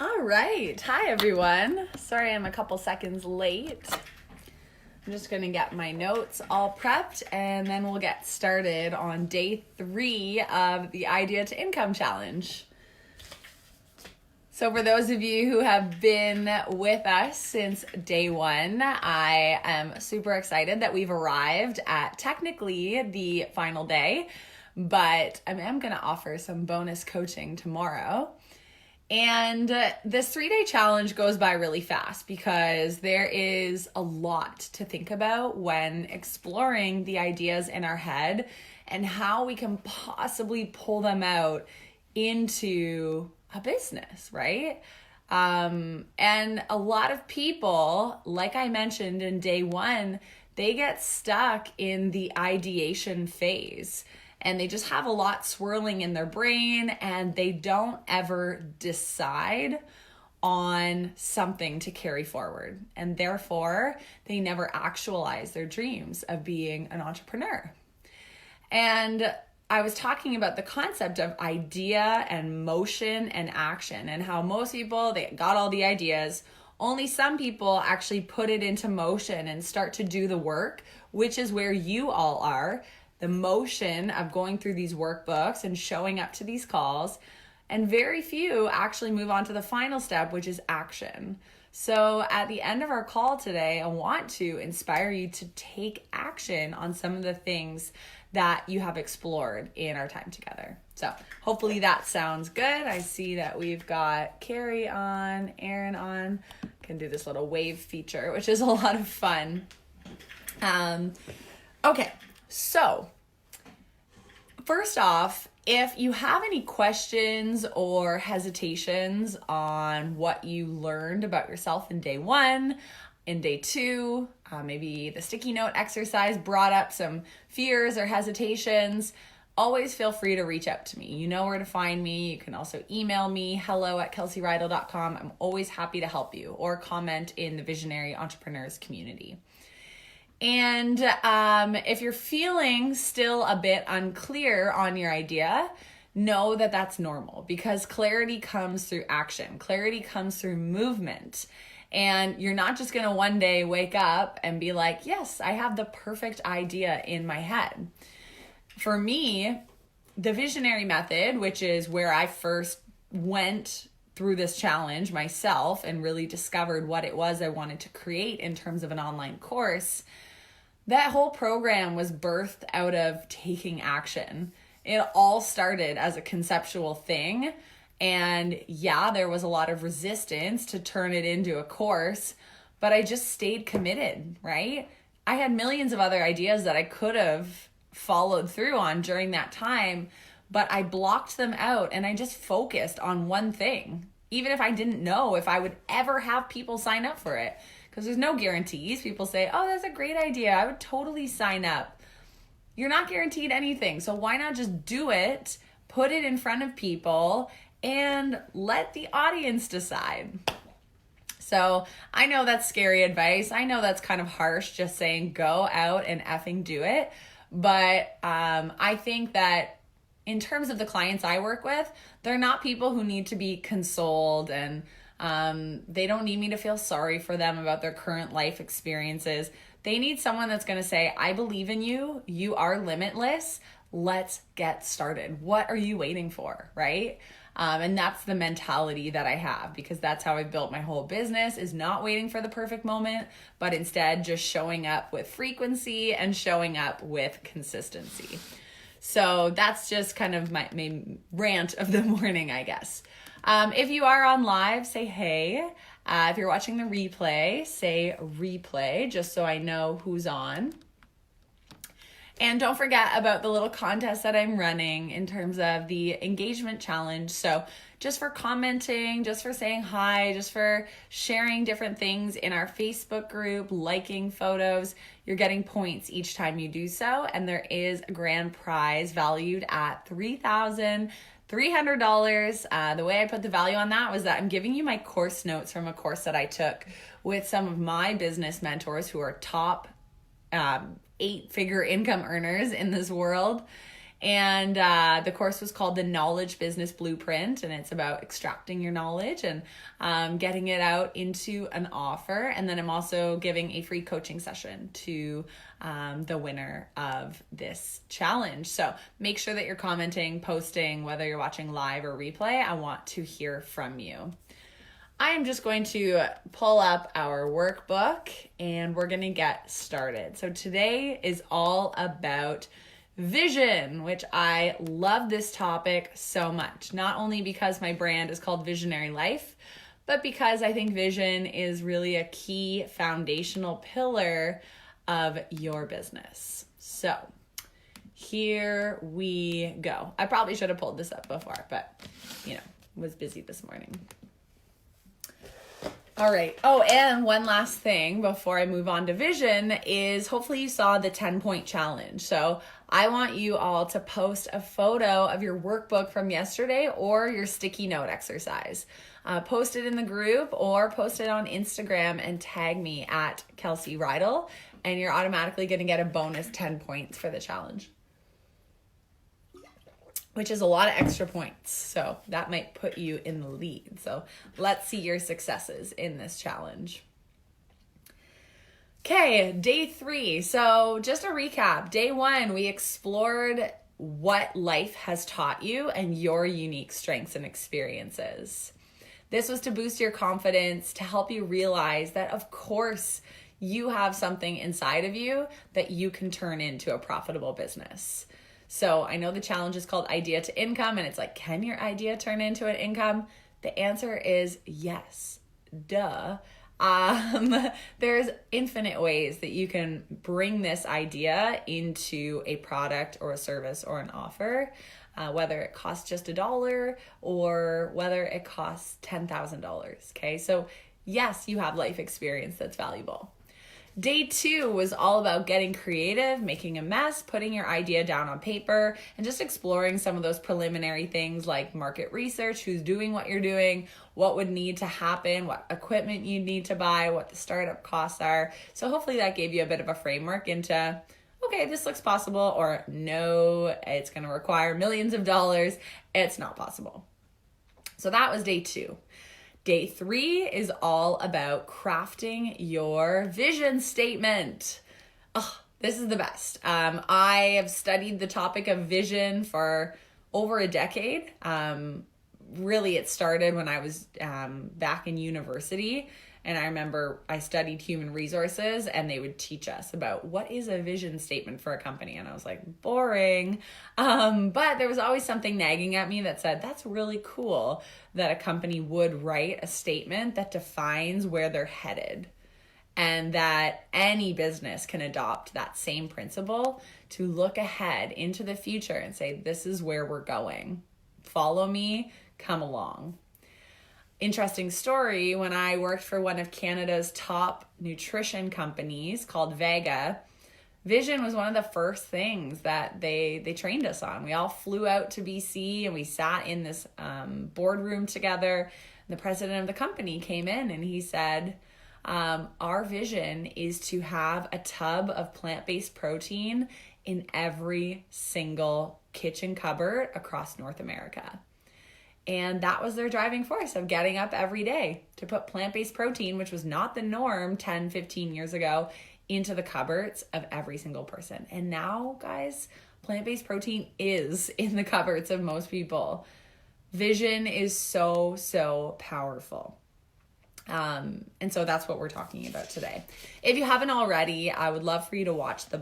All right. Hi, everyone. Sorry I'm a couple seconds late. I'm just going to get my notes all prepped and then we'll get started on day 3 of the Idea to Income Challenge. So for those of you who have been with us since day 1, I am super excited that we've arrived at technically the final day, but I am going to offer some bonus coaching tomorrow. And this 3-day challenge goes by really fast because there is a lot to think about when exploring the ideas in our head and how we can possibly pull them out into a business, right? And a lot of people, like I mentioned in day 1, they get stuck in the ideation phase. And they just have a lot swirling in their brain and they don't ever decide on something to carry forward. And therefore, they never actualize their dreams of being an entrepreneur. And I was talking about the concept of idea and motion and action and how most people, they got all the ideas. Only some people actually put it into motion and start to do the work, which is where you all are. The motion of going through these workbooks and showing up to these calls, and very few actually move on to the final step, which is action. So at the end of our call today, I want to inspire you to take action on some of the things that you have explored in our time together. So hopefully that sounds good. I see that we've got Carrie on, Aaron on. Can do this little wave feature, which is a lot of fun. Okay. So, first off, if you have any questions or hesitations on what you learned about yourself in day 1, in day 2, maybe the sticky note exercise brought up some fears or hesitations, always feel free to reach out to me. You know where to find me. You can also email me, hello@kelseyridle.com. I'm always happy to help you, or comment in the Visionary Entrepreneurs community. And if you're feeling still a bit unclear on your idea, know that that's normal because clarity comes through action. Clarity comes through movement. And you're not just going to one day wake up and be like, yes, I have the perfect idea in my head. For me, the Visionary method, which is where I first went through this challenge myself and really discovered what it was I wanted to create in terms of an online course, that whole program was birthed out of taking action. It all started as a conceptual thing. And yeah, there was a lot of resistance to turn it into a course, but I just stayed committed, right? I had millions of other ideas that I could have followed through on during that time, but I blocked them out and I just focused on one thing, even if I didn't know if I would ever have people sign up for it. Because there's no guarantees. People say, oh, that's a great idea. I would totally sign up. You're not guaranteed anything. So why not just do it, put it in front of people, and let the audience decide? So I know that's scary advice. I know that's kind of harsh, just saying go out and effing do it. But I think that in terms of the clients I work with, they're not people who need to be consoled and they don't need me to feel sorry for them about their current life experiences. They need someone that's going to say, I believe in you. You are limitless. Let's get started. What are you waiting for, right? And that's the mentality that I have because that's how I've built my whole business, is not waiting for the perfect moment, but instead just showing up with frequency and showing up with consistency. So that's just kind of my main rant of the morning, I guess. If you are on live, say hey. If you're watching the replay, say replay, just so I know who's on. And don't forget about the little contest that I'm running in terms of the engagement challenge. So just for commenting, just for saying hi, just for sharing different things in our Facebook group, liking photos, you're getting points each time you do so. And there is a grand prize valued at $3,300. The way I put the value on that was that I'm giving you my course notes from a course that I took with some of my business mentors who are top 8-figure income earners in this world. And the course was called the Knowledge Business Blueprint, and it's about extracting your knowledge and getting it out into an offer. And then I'm also giving a free coaching session to the winner of this challenge. So make sure that you're commenting, posting, whether you're watching live or replay. I want to hear from you. I am just going to pull up our workbook and we're going to get started. So today is all about vision, which I love this topic so much. Not only because my brand is called Visionary Life, but because I think vision is really a key foundational pillar of your business. So here we go. I probably should have pulled this up before, but was busy this morning. All right. Oh, and one last thing before I move on to vision is hopefully you saw the 10-point challenge. So I want you all to post a photo of your workbook from yesterday or your sticky note exercise. Post it in the group or post it on Instagram and tag me at Kelsey Rydell, and you're automatically going to get a bonus 10 points for the challenge, which is a lot of extra points. So that might put you in the lead. So let's see your successes in this challenge. Okay, day 3. So just a recap. Day 1, we explored what life has taught you and your unique strengths and experiences. This was to boost your confidence, to help you realize that, of course, you have something inside of you that you can turn into a profitable business. So I know the challenge is called Idea to Income, and it's like, can your idea turn into an income? The answer is yes. Duh. There's infinite ways that you can bring this idea into a product or a service or an offer, whether it costs just $1 or whether it costs $10,000. Okay, so yes, you have life experience that's valuable. Day 2 was all about getting creative, making a mess, putting your idea down on paper, and just exploring some of those preliminary things like market research, who's doing what you're doing, what would need to happen, what equipment you need to buy, what the startup costs are. So hopefully that gave you a bit of a framework into, okay, this looks possible, or no, it's going to require millions of dollars. It's not possible. So that was day 2. Day 3 is all about crafting your vision statement. Oh, this is the best. I have studied the topic of vision for over a decade. Really, it started when I was back in university. And I remember I studied human resources and they would teach us about what is a vision statement for a company. And I was like, boring. But there was always something nagging at me that said, that's really cool that a company would write a statement that defines where they're headed, and that any business can adopt that same principle to look ahead into the future and say, this is where we're going. Follow me, come along. Interesting story, when I worked for one of Canada's top nutrition companies called Vega, vision was one of the first things that they trained us on. We all flew out to BC and we sat in this boardroom together. The president of the company came in and he said, our vision is to have a tub of plant-based protein in every single kitchen cupboard across North America. And that was their driving force of getting up every day to put plant-based protein, which was not the norm 10, 15 years ago, into the cupboards of every single person. And now, guys, plant-based protein is in the cupboards of most people. Vision is so, so powerful. And so that's what we're talking about today. If you haven't already, I would love for you to watch the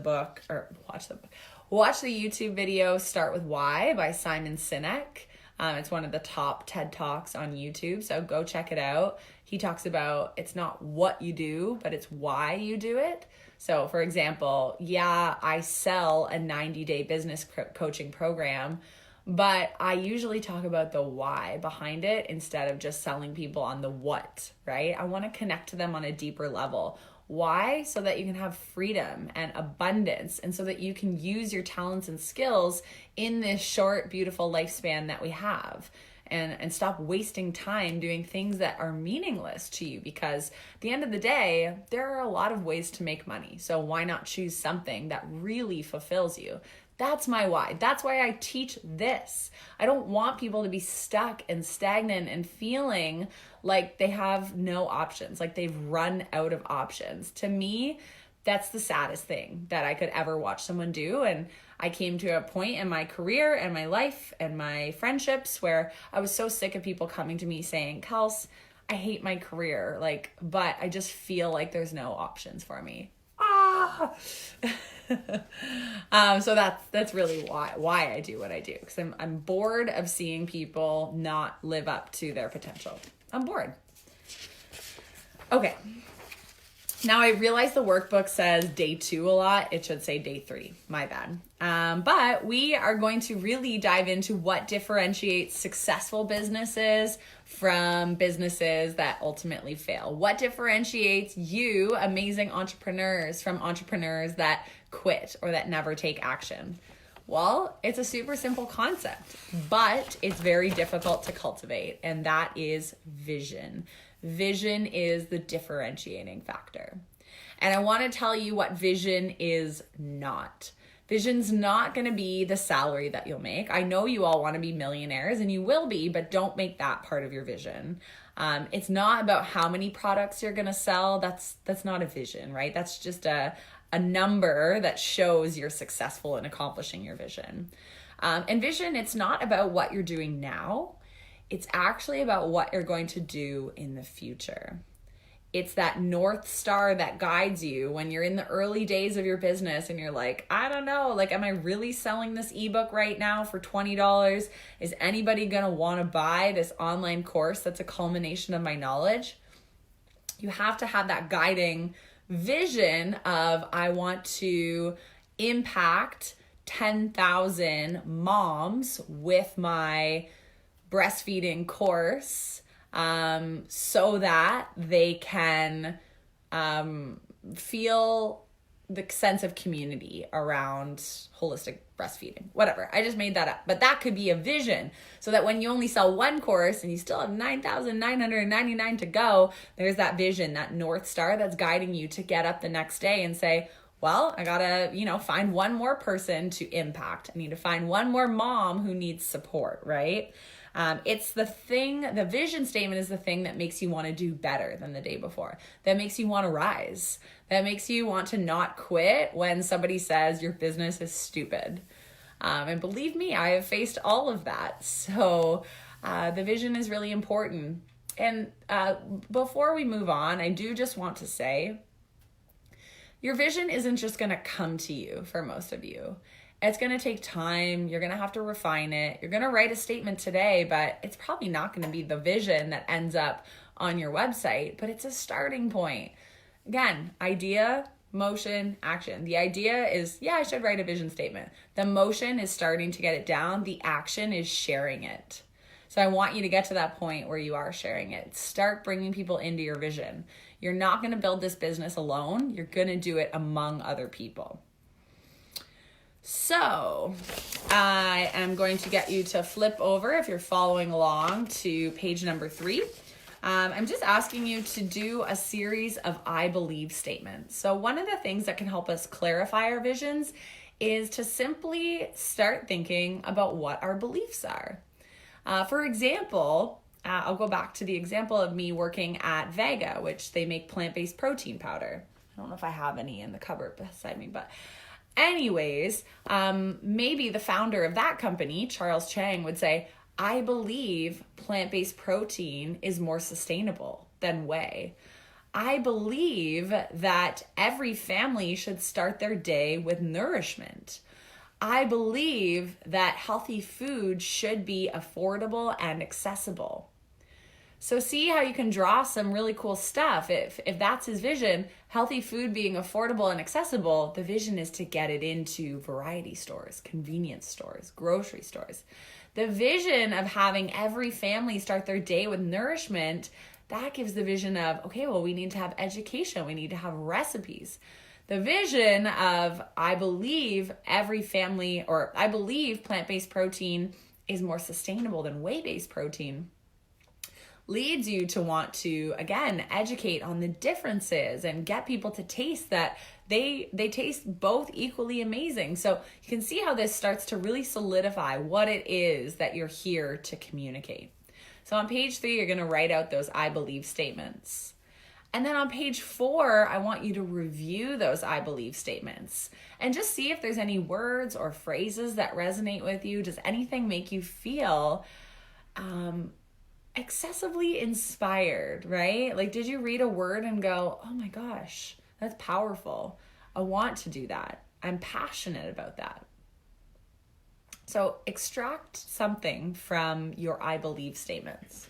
YouTube video, Start With Why by Simon Sinek. It's one of the top TED Talks on YouTube, so go check it out. He talks about it's not what you do, but it's why you do it. So, for example, I sell a 90-day business coaching program, but I usually talk about the why behind it instead of just selling people on the what, right? I want to connect to them on a deeper level. Why? So that you can have freedom and abundance, and so that you can use your talents and skills in this short, beautiful lifespan that we have, and stop wasting time doing things that are meaningless to you, because at the end of the day, there are a lot of ways to make money. So why not choose something that really fulfills you, That's my why. That's why I teach this. I don't want people to be stuck and stagnant and feeling like they have no options, like they've run out of options. To me, that's the saddest thing that I could ever watch someone do. And I came to a point in my career and my life and my friendships where I was so sick of people coming to me saying, Kels, I hate my career, but I just feel like there's no options for me. So that's really why I do what I do, because I'm bored of seeing people not live up to their potential. I'm bored. Okay. Now I realize the workbook says day 2 a lot. It should say day 3. My bad. But we are going to really dive into what differentiates successful businesses from businesses that ultimately fail. What differentiates you, amazing entrepreneurs, from entrepreneurs that quit or that never take action? Well, it's a super simple concept, but it's very difficult to cultivate, and that is vision. Vision is the differentiating factor. And I want to tell you what vision is not. Vision's not going to be the salary that you'll make. I know you all want to be millionaires, and you will be, but don't make that part of your vision. It's not about how many products you're going to sell. That's not a vision, right? That's just a number that shows you're successful in accomplishing your vision. And vision, it's not about what you're doing now. It's actually about what you're going to do in the future. It's that North Star that guides you when you're in the early days of your business and you're like, I don't know, am I really selling this ebook right now for $20? Is anybody going to want to buy this online course that's a culmination of my knowledge? You have to have that guiding vision of, I want to impact 10,000 moms with my breastfeeding course, so that they can feel the sense of community around holistic breastfeeding. Whatever, I just made that up. But that could be a vision, so that when you only sell one course and you still have 9,999 to go, there's that vision, that North Star that's guiding you to get up the next day and say, well, I gotta, find one more person to impact. I need to find one more mom who needs support, right? It's the vision statement is the thing that makes you want to do better than the day before, that makes you want to rise, that makes you want to not quit when somebody says your business is stupid. And believe me, I have faced all of that. So the vision is really important. And before we move on, I do just want to say, your vision isn't just going to come to you for most of you. It's going to take time. You're going to have to refine it. You're going to write a statement today, but it's probably not going to be the vision that ends up on your website, but it's a starting point. Again, idea, motion, action. The idea is, I should write a vision statement. The motion is starting to get it down. The action is sharing it. So I want you to get to that point where you are sharing it. Start bringing people into your vision. You're not going to build this business alone. You're going to do it among other people. So I am going to get you to flip over, if you're following along, to page number 3. I'm just asking you to do a series of I believe statements. So one of the things that can help us clarify our visions is to simply start thinking about what our beliefs are. For example, I'll go back to the example of me working at Vega, which they make plant-based protein powder. I don't know if I have any in the cupboard beside me, but anyways, maybe the founder of that company, Charles Chang, would say, I believe plant-based protein is more sustainable than whey. I believe that every family should start their day with nourishment. I believe that healthy food should be affordable and accessible. So see how you can draw some really cool stuff. If that's his vision, healthy food being affordable and accessible, the vision is to get it into variety stores, convenience stores, grocery stores. The vision of having every family start their day with nourishment, that gives the vision of, okay, well, we need to have education. We need to have recipes. The vision of, I believe every family, or I believe plant-based protein is more sustainable than whey-based protein. leads you to want to, again, educate on the differences and get people to taste that they taste both equally amazing. So you can see how this starts to really solidify what it is that you're here to communicate. So on page 3, you're going to write out those I believe statements. And then on page 4, I want you to review those I believe statements and just see if there's any words or phrases that resonate with you. Does anything make you feel excessively inspired, right? Like, did you read a word and go, oh my gosh, that's powerful. I want to do that. I'm passionate about that. So extract something from your I believe statements.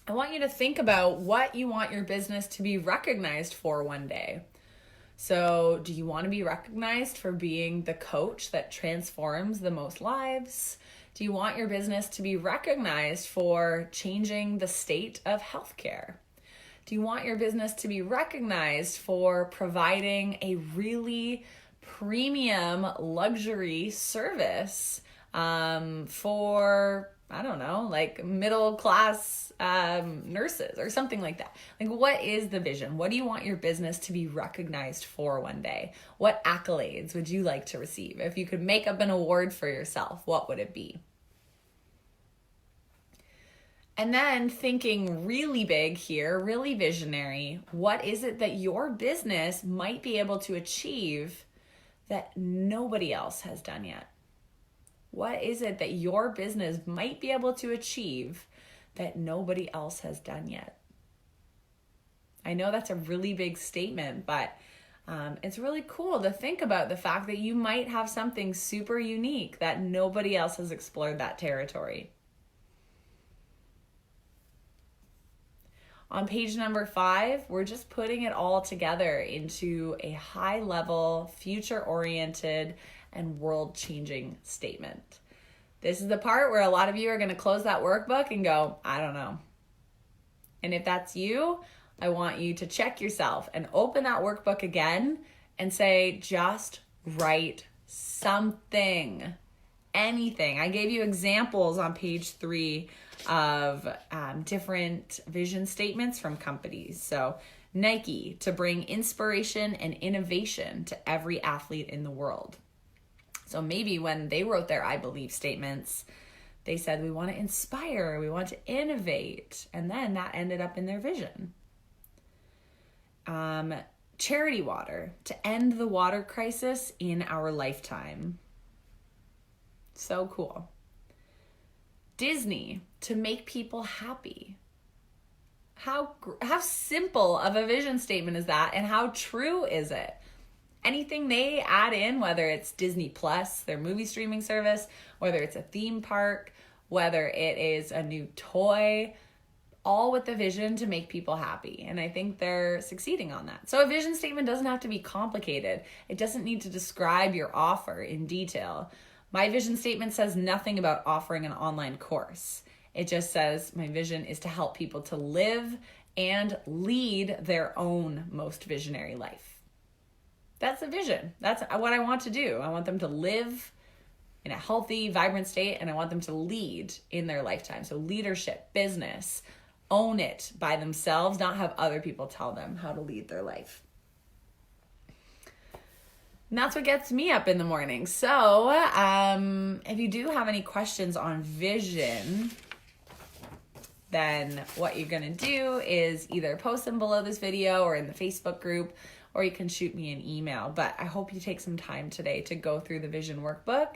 I want you to think about what you want your business to be recognized for one day. So do you want to be recognized for being the coach that transforms the most lives? Do you want your business to be recognized for changing the state of healthcare? Do you want your business to be recognized for providing a really premium luxury service for, I don't know, like middle class nurses or something like that? Like, what is the vision? What do you want your business to be recognized for one day? What accolades would you like to receive? If you could make up an award for yourself, what would it be? And then thinking really big here, really visionary, what is it that your business might be able to achieve that nobody else has done yet? What is it that your business might be able to achieve that nobody else has done yet? I know that's a really big statement, but it's really cool to think about the fact that you might have something super unique that nobody else has explored that territory. On page number 5, we're just putting it all together into a high-level, future-oriented, and world-changing statement. This is the part where a lot of you are going to close that workbook and go, I don't know. And if that's you, I want you to check yourself and open that workbook again and say, just write something, anything. I gave you examples on page 3 of different vision statements from companies. So Nike, to bring inspiration and innovation to every athlete in the world. So maybe when they wrote their I believe statements, they said, we want to inspire, we want to innovate. And then that ended up in their vision. Charity Water, to end the water crisis in our lifetime. So cool. Disney, to make people happy. How simple of a vision statement is that, and how true is it? Anything they add in, whether it's Disney Plus, their movie streaming service, whether it's a theme park, whether it is a new toy, all with the vision to make people happy. And I think they're succeeding on that. So a vision statement doesn't have to be complicated. It doesn't need to describe your offer in detail. My vision statement says nothing about offering an online course. It just says my vision is to help people to live and lead their own most visionary life. That's the vision. That's what I want to do. I want them to live in a healthy, vibrant state, and I want them to lead in their lifetime. So leadership, business, own it by themselves, not have other people tell them how to lead their life. And that's what gets me up in the morning. So if you do have any questions on vision, then what you're going to do is either post them below this video or in the Facebook group, or you can shoot me an email. But I hope you take some time today to go through the vision workbook.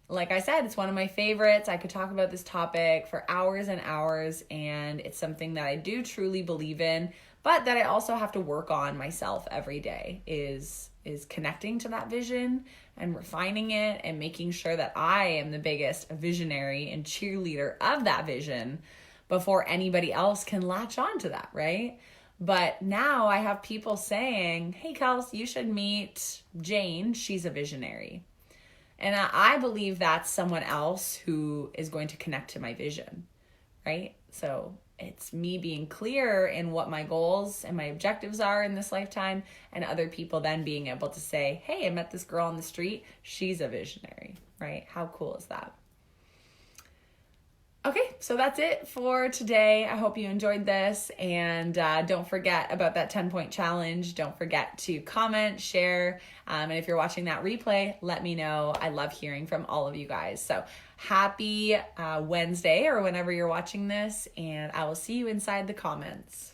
Like I said, it's one of my favorites. I could talk about this topic for hours and hours, and it's something that I do truly believe in, but that I also have to work on myself every day is connecting to that vision and refining it and making sure that I am the biggest visionary and cheerleader of that vision before anybody else can latch on to that, right? But now I have people saying, hey, Kels, you should meet Jane. She's a visionary. And I believe that's someone else who is going to connect to my vision, right? So it's me being clear in what my goals and my objectives are in this lifetime, and other people then being able to say, hey, I met this girl on the street. She's a visionary, right? How cool is that? Okay, so that's it for today. I hope you enjoyed this, and don't forget about that 10-point challenge. Don't forget to comment, share, and if you're watching that replay, let me know. I love hearing from all of you guys. So happy Wednesday or whenever you're watching this, and I will see you inside the comments.